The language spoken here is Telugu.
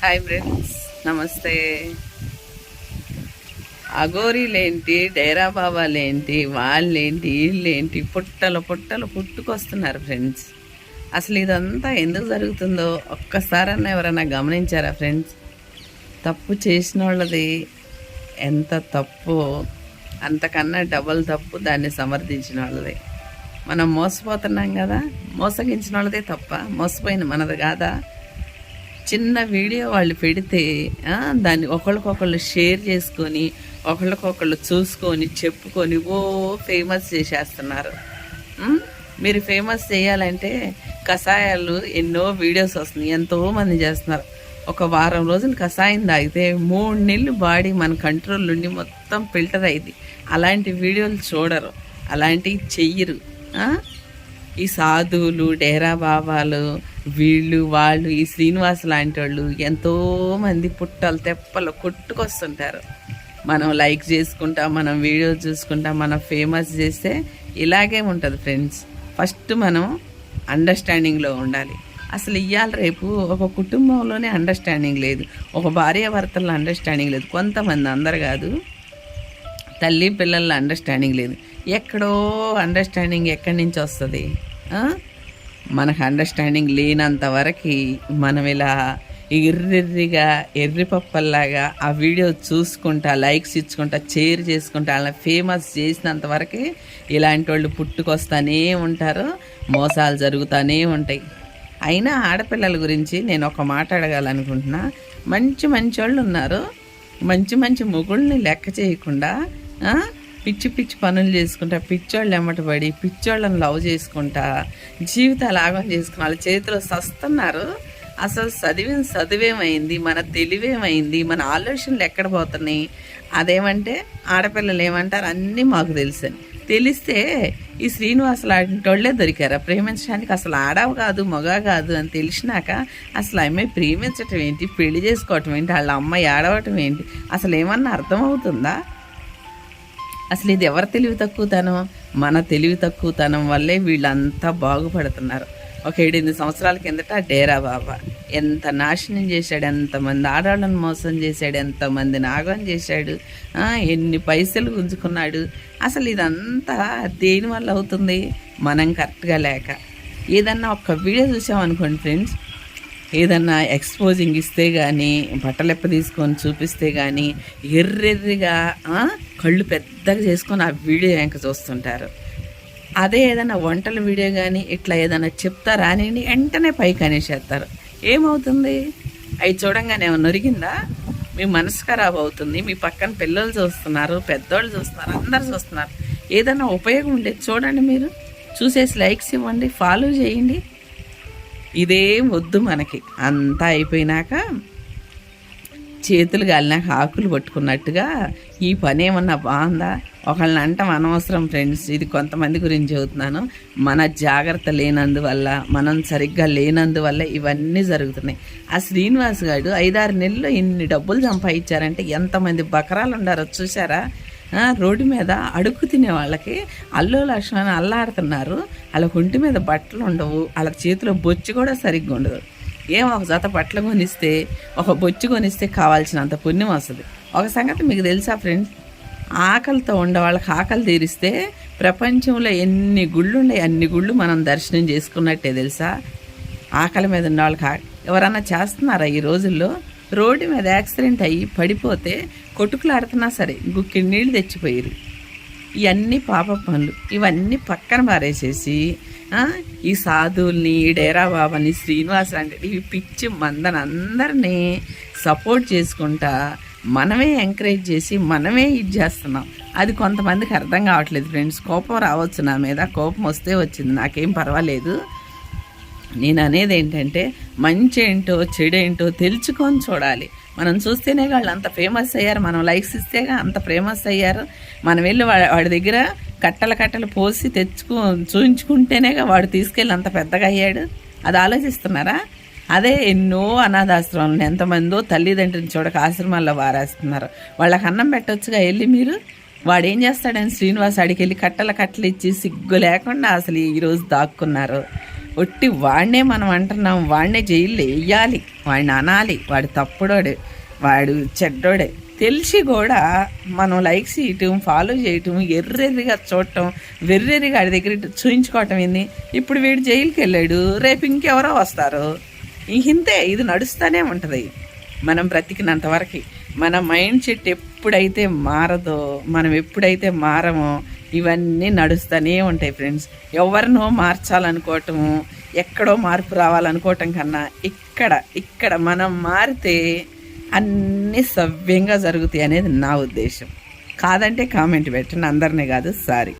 హాయ్ ఫ్రెండ్స్, నమస్తే. అఘోరీలేంటి, డైరా బాబాలేంటి, వాళ్ళేంటి, వీళ్ళేంటి, పుట్టలు పుట్టలు పుట్టుకొస్తున్నారు ఫ్రెండ్స్. అసలు ఇదంతా ఎందుకు జరుగుతుందో ఒక్కసారన్నా ఎవరైనా గమనించారా ఫ్రెండ్స్? తప్పు చేసిన వాళ్ళది ఎంత తప్పు, అంతకన్నా డబల్ తప్పు దాన్ని సమర్థించిన వాళ్ళది. మనం మోసపోతున్నాం కదా, మోసగించిన వాళ్ళదే తప్ప, మోసపోయిన మనది కాదా? చిన్న వీడియో వాళ్ళు పెడితే దాన్ని ఒకళ్ళకొకళ్ళు షేర్ చేసుకొని ఒకళ్ళకొకళ్ళు చూసుకొని చెప్పుకొని ఫేమస్ చేసేస్తున్నారు. మీరు ఫేమస్ చేయాలంటే కషాయాలు ఎన్నో వీడియోస్ వస్తున్నాయి, ఎంతోమంది చేస్తున్నారు. ఒక వారం రోజులు కషాయం తాగితే 3 నెలలు బాడీ మన కంట్రోల్ నుండి మొత్తం ఫిల్టర్ అయింది. అలాంటి వీడియోలు చూడరు, అలాంటివి చెయ్యరు. ఈ సాధువులు, డేరా బాబాలు, వీళ్ళు వాళ్ళు, ఈ శ్రీనివాస్ లాంటి వాళ్ళు ఎంతోమంది పుట్టలు తెప్పలు కొట్టుకొస్తుంటారు. మనం లైక్ చేసుకుంటా, మనం వీడియో చూసుకుంటా, మనం ఫేమస్ చేస్తే ఇలాగే ఉంటుంది ఫ్రెండ్స్. ఫస్ట్ మనం అండర్స్టాండింగ్లో ఉండాలి. అసలు ఇవాళ రేపు ఒక కుటుంబంలోనే అండర్స్టాండింగ్ లేదు, ఒక భార్యాభర్తల్లో అండర్స్టాండింగ్ లేదు, కొంతమంది, అందరు కాదు, తల్లి పిల్లల్లో అండర్స్టాండింగ్ లేదు. ఎక్కడో అండర్స్టాండింగ్ ఎక్కడి నుంచి వస్తుంది? మనకు అండర్స్టాండింగ్ లేనంత వరకు మనం ఇలా ఎర్రెర్రిగా ఎర్రిపప్పల్లాగా ఆ వీడియో చూసుకుంటా, లైక్స్ ఇచ్చుకుంటా, షేర్ చేసుకుంటా, అలా ఫేమస్ చేసినంత వరకు ఇలాంటి వాళ్ళు పుట్టుకొస్తూనే ఉంటారు, మోసాలు జరుగుతూనే ఉంటాయి. అయినా ఆడపిల్లల గురించి నేను ఒక మాట అడగాలనుకుంటున్నా. మంచి మంచి వాళ్ళు ఉన్నారు, మంచి మంచి మొగుళ్ళని లెక్క చేయకుండా పిచ్చి పిచ్చి పనులు చేసుకుంటా, పిచ్చోళ్ళు ఎమ్మటపడి పిచ్చోళ్ళని లవ్ చేసుకుంటా, జీవితాలు ఆగం చేసుకుని వాళ్ళ చేతిలో సస్తున్నారు. అసలు చదివేమైంది, మన తెలివేమైంది, మన ఆలోచనలు ఎక్కడ పోతున్నాయి? అదేమంటే ఆడపిల్లలు ఏమంటారు, అన్నీ మాకు తెలుసని. తెలిస్తే ఈ శ్రీనివాస్ లాంటి వాళ్ళే దొరికారా ప్రేమించడానికి? అసలు ఆడవ కాదు, మగ కాదు అని తెలిసినాక అసలు అమ్మాయి ప్రేమించటం ఏంటి, పెళ్లి చేసుకోవటం ఏంటి, వాళ్ళ అమ్మాయి ఆడవటం ఏంటి, అసలు ఏమన్నా అర్థమవుతుందా? అసలు ఇది ఎవరి తెలివి తక్కువతనం? మన తెలివి తక్కువతనం వల్లే వీళ్ళంతా బాగుపడుతున్నారు. ఒక 7-8 సంవత్సరాల కిందట డేరా బాబా ఎంత నాశనం చేశాడు, ఎంతమంది ఆడవాళ్ళని మోసం చేశాడు, ఎంతమంది నాగం చేశాడు, ఎన్ని పైసలు గుంజుకున్నాడు. అసలు ఇదంతా దేనివల్ల అవుతుంది? మనం కరెక్ట్గా లేక. ఏదన్నా ఒక్క వీడియో చూసామనుకోండి ఫ్రెండ్స్, ఏదన్నా ఎక్స్పోజింగ్ ఇస్తే కానీ, బట్టలెప్ప తీసుకొని చూపిస్తే కానీ ఎర్రెర్రిగా కళ్ళు పెద్దగా చేసుకొని ఆ వీడియో వెనక చూస్తుంటారు. అదే ఏదైనా వంటల వీడియో కానీ ఇట్లా ఏదైనా చెప్తారా అని వెంటనే పైకి అనేసేస్తారు. ఏమవుతుంది? అవి చూడంగానే ఏమన్నా నొరిగిందా? మీ మనసు ఖరాబ్ అవుతుంది. మీ పక్కన పిల్లలు చూస్తున్నారు, పెద్దోళ్ళు చూస్తున్నారు, అందరు చూస్తున్నారు. ఏదైనా ఉపయోగం ఉండేది చూడండి, మీరు చూసేసి లైక్స్ ఇవ్వండి, ఫాలో చేయండి. ఇదేం వద్దు మనకి. అంతా అయిపోయినాక చేతులు గాలినాక ఆకులు పట్టుకున్నట్టుగా ఈ పని ఏమన్నా బాగుందా? ఒకళ్ళని అంటాం అనవసరం ఫ్రెండ్స్. ఇది కొంతమంది గురించి చెబుతున్నాను. మన జాగ్రత్త లేనందువల్ల, మనం సరిగ్గా లేనందువల్ల ఇవన్నీ జరుగుతున్నాయి. ఆ శ్రీనివాస్ గారు 5-6 నెలల్లో ఇన్ని డబ్బులు సంపాదించారంటే ఎంతమంది బకరాలు ఉండారో చూసారా? రోడ్డు మీద అడుగు తినే వాళ్ళకి అల్లు లక్ష్మణ్ అల్లాడుతున్నారు. వాళ్ళ ఒంటి మీద బట్టలు ఉండవు, వాళ్ళ చేతిలో బొచ్చు కూడా సరిగ్గా ఉండదు. ఒక జత బట్టలు కొనిస్తే, ఒక బొచ్చు కొనిస్తే కావాల్సినంత పుణ్యం వస్తుంది. ఒక సంగతి మీకు తెలుసా ఫ్రెండ్స్? ఆకలితో ఉండే వాళ్ళకి ఆకలి తీరిస్తే ప్రపంచంలో ఎన్ని గుళ్ళు ఉన్నాయి, అన్ని గుళ్ళు మనం దర్శనం చేసుకున్నట్టే తెలుసా? ఆకలి మీద ఉన్న వాళ్ళకి ఎవరన్నా చేస్తున్నారా ఈ రోజుల్లో? రోడ్డు మీద యాక్సిడెంట్ అయ్యి పడిపోతే కొట్టుకులాడుతున్నా సరే గుక్కిడి నీళ్ళు తెచ్చిపోయారు. ఇవన్నీ పాప పనులు. ఇవన్నీ పక్కన పారేసేసి ఈ సాధువుల్ని, ఈ డేరా బాబాని, శ్రీనివాస్ అంటే ఇవి పిచ్చి మందని అందరినీ సపోర్ట్ చేసుకుంటా మనమే ఎంకరేజ్ చేసి మనమే ఇది చేస్తున్నాం. అది కొంతమందికి అర్థం కావట్లేదు ఫ్రెండ్స్. కోపం రావచ్చు నా మీద, కోపం వస్తే వచ్చింది, నాకేం పర్వాలేదు. నేను అనేది ఏంటంటే మంచి ఏంటో చెడేంటో తెలుసుకొని చూడాలి. మనం చూస్తేనే వాళ్ళు అంత ఫేమస్ అయ్యారు, మనం లైక్స్ ఇస్తేగా అంత ఫేమస్ అయ్యారు. మనం వెళ్ళి వాడి దగ్గర కట్టలు పోసి చూయించుకుంటేనేగా వాడు తీసుకెళ్ళి అంత పెద్దగా అయ్యాడు. అది ఆలోచిస్తున్నారా? అదే ఎన్నో అనాథాశ్రమాలను ఎంతమందో తల్లిదండ్రులు చూడక ఆశ్రమాల్లో వారేస్తున్నారు. వాళ్ళకి అన్నం పెట్టొచ్చుగా వెళ్ళి మీరు. వాడు ఏం చేస్తాడని శ్రీనివాస్ అడిగి వెళ్ళి కట్టలు ఇచ్చి సిగ్గు లేకుండా అసలు ఈరోజు దాక్కున్నారు. ఒట్టి వాడినే మనం అంటున్నాం, వాడినే జైల్లో వేయాలి, వాడిని అనాలి, వాడు తప్పుడోడే, వాడు చెడ్డోడే తెలిసి కూడా మనం లైక్స్ చేయటం, ఫాలో చేయటం, ఎర్రెర్రిగా చూడటం, వెర్రెర్రిగా వాడి దగ్గర చూయించుకోవటం ఏంది. ఇప్పుడు వీడు జైలుకి వెళ్ళాడు, రేపు ఇంకెవరో వస్తారు. ఇంతే, ఇది నడుస్తూనే ఉంటుంది మనం బ్రతికినంత వరకు. మన మైండ్ సెట్ ఎప్పుడైతే మారదో, మనం ఎప్పుడైతే మారమో ఇవన్నీ నడుస్తూనే ఉంటాయి ఫ్రెండ్స్. ఎవరినో మార్చాలనుకోవటము, ఎక్కడో మార్పు రావాలనుకోవటం కన్నా ఇక్కడ మనం మారితే అన్నీ సవ్యంగా జరుగుతాయి అనేది నా ఉద్దేశం. కాదంటే కామెంట్ పెట్టండి, అందరినీ కాదు, సారీ.